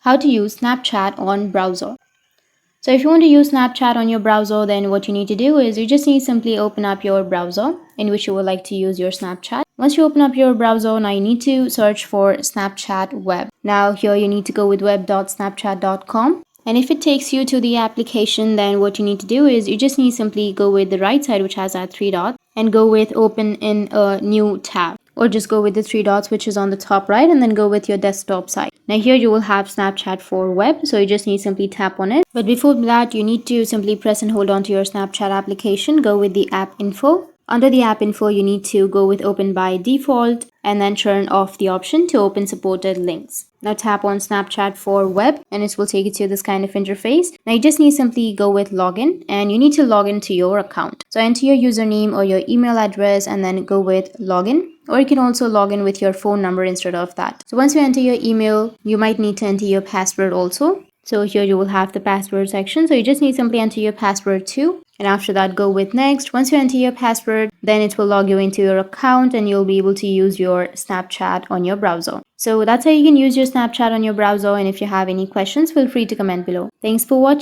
how to use Snapchat on browser. So if you want to use Snapchat on your browser, then what you need to do is you just need to simply open up your browser in which you would like to use your Snapchat. Once you open up your browser, now you need to search for Snapchat web. Now here you need to go with web.snapchat.com. And if it takes you to the application, then what you need to do is you just need to simply go with the right side, which has that three dots, and go with open in a new tab, or just go with the three dots which is on the top right and then go with your desktop side. Now here you will have Snapchat for web, so you just need to simply tap on it. But before that, you need to simply press and hold on to your Snapchat application, go with the app info. Under the app info, you need to go with open by default and then turn off the option to open supported links. Now tap on Snapchat for web and it will take you to this kind of interface. Now you just need to simply go with login and you need to log into your account. So enter your username or your email address and then go with login. Or you can also log in with your phone number instead of that. So once you enter your email, you might need to enter your password also. So here you will have the password section. So you just need simply enter your password too. And after that, go with next. Once you enter your password, then it will log you into your account and you'll be able to use your Snapchat on your browser. So that's how you can use your Snapchat on your browser. And if you have any questions, feel free to comment below. Thanks for watching.